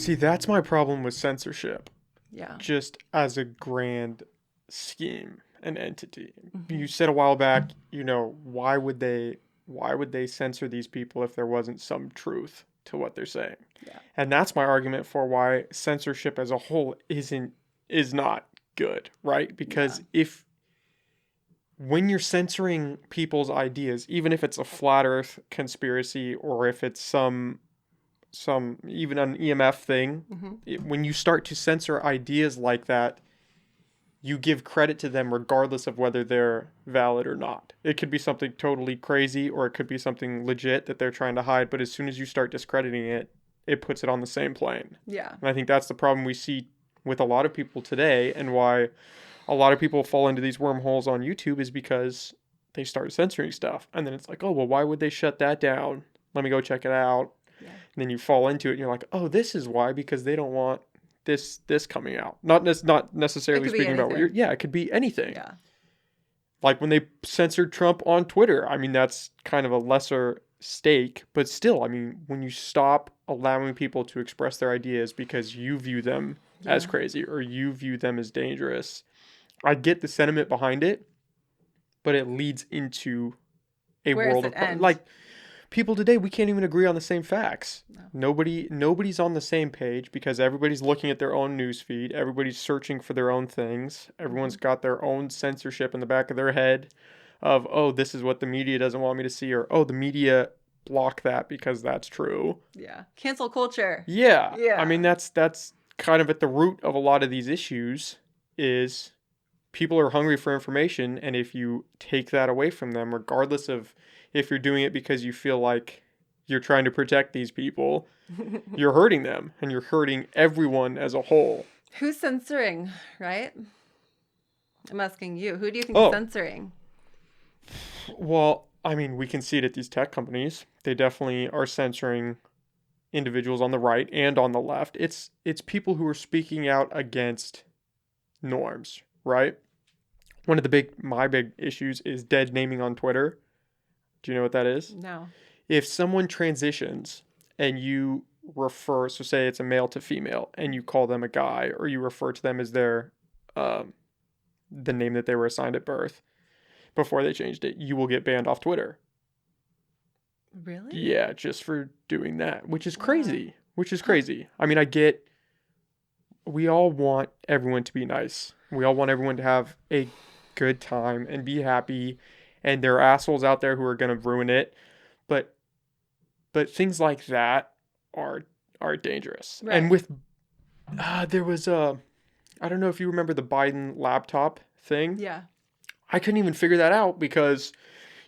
See, that's my problem with censorship. Yeah. Just as a grand scheme, an entity. Mm-hmm. You said a while back, why would they censor these people if there wasn't some truth to what they're saying? Yeah. And that's my argument for why censorship as a whole is not good, right? Because Yeah. if when you're censoring people's ideas, even if it's a flat earth conspiracy or if it's some even an EMF thing, Mm-hmm. when you start to censor ideas like that, you give credit to them regardless of whether they're valid or not. It could be something totally crazy or it could be something legit that they're trying to hide, but as soon as you start discrediting it, it puts it on the same plane. Yeah. And I think that's the problem we see with a lot of people today and why a lot of people fall into these wormholes on YouTube is because they start censoring stuff. And then it's like, oh, well, why would they shut that down? Let me go check it out. Yeah. And then you fall into it and you're like, oh, this is why, because they don't want this coming out. Not It necessarily could be speaking about what anything. it could be anything. Yeah. Like when they censored Trump on Twitter. I mean, that's kind of a lesser stake, but still, I mean, when you stop allowing people to express their ideas because you view them as Yeah. crazy or you view them as dangerous, I get the sentiment behind it, but it leads into a Where does world it of end? like people today, we can't even agree on the same facts. No. Nobody's on the same page because everybody's looking at their own news feed. Everybody's searching for their own things. Everyone's Mm-hmm. got their own censorship in the back of their head of, oh, this is what the media doesn't want me to see, or oh, the media block that because that's true. Yeah. Cancel culture. Yeah. I Yeah. mean that's kind of at the root of a lot of these issues is people are hungry for information, and if you take that away from them, regardless of if you're doing it because you feel like you're trying to protect these people, you're hurting them and you're hurting everyone as a whole. Who's censoring, right? I'm asking you. Who do you think is Oh, censoring? well, I mean, we can see it at these tech companies. They definitely are censoring individuals on the right and on the left. It's people who are speaking out against norms, right? One of my big issues is dead naming on Twitter. Do you know what that is? No. If someone transitions and you refer, so say it's a male to female, and you call them a guy, or you refer to them as um, the name that they were assigned at birth before they changed it, you will get banned off Twitter. Really? Yeah, just for doing that, which is Wow. crazy. Which is Huh. crazy. I mean, we all want everyone to be nice. We all want everyone to have a good time and be happy. And there are assholes out there who are going to ruin it. But things like that are dangerous. And Right. with there was I don't know if you remember the Biden laptop thing. Yeah. I couldn't even figure that out because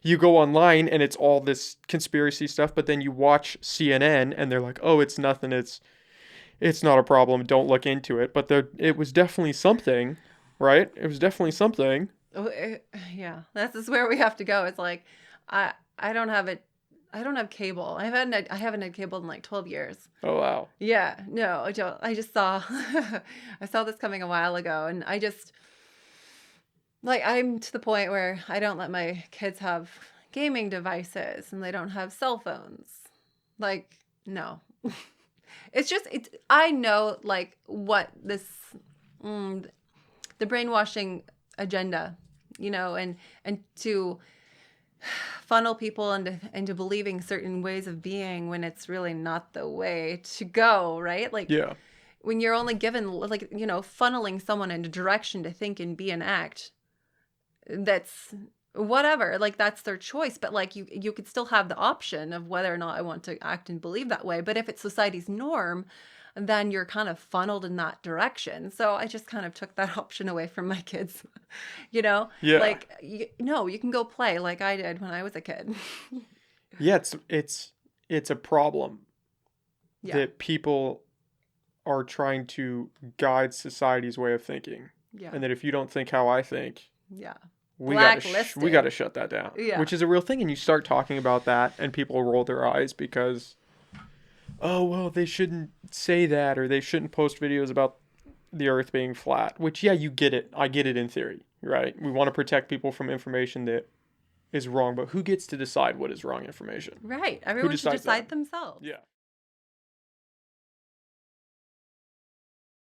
you go online and it's all this conspiracy stuff, but then you watch CNN and they're like, "Oh, it's nothing. It's not a problem. Don't look into it." But it was definitely something, right? It was definitely something. Oh, yeah. This is where we have to go. It's like, I don't have it. I don't have cable. I haven't had cable in like 12 years. Oh wow. Yeah. No, I don't. I just saw, I saw this coming a while ago, and I just like I'm to the point where I don't let my kids have gaming devices, and they don't have cell phones. Like, no. It's I know like what this mm, the brainwashing agenda, and to funnel people into believing certain ways of being when it's really not the way to go, right? Like Yeah. when you're only given like funneling someone in a direction to think and be and act, that's whatever, like that's their choice, but like you could still have the option of whether or not I want to act and believe that way. But if it's society's norm, then you're kind of funneled in that direction. So I just kind of took that option away from my kids. Yeah. Like no, you can go play like I did when I was a kid. Yeah, it's a problem Yeah. that people are trying to guide society's way of thinking. Yeah. And that if you don't think how I think, Yeah. we Blacklisted. got to shut that down. Yeah. Which is a real thing, and you start talking about that and people roll their eyes because oh, well, they shouldn't say that or they shouldn't post videos about the earth being flat, which yeah, you get it. I get it in theory, right? We want to protect people from information that is wrong, but who gets to decide what is wrong information? Right. Who Everyone should decides decide that? themselves. Yeah.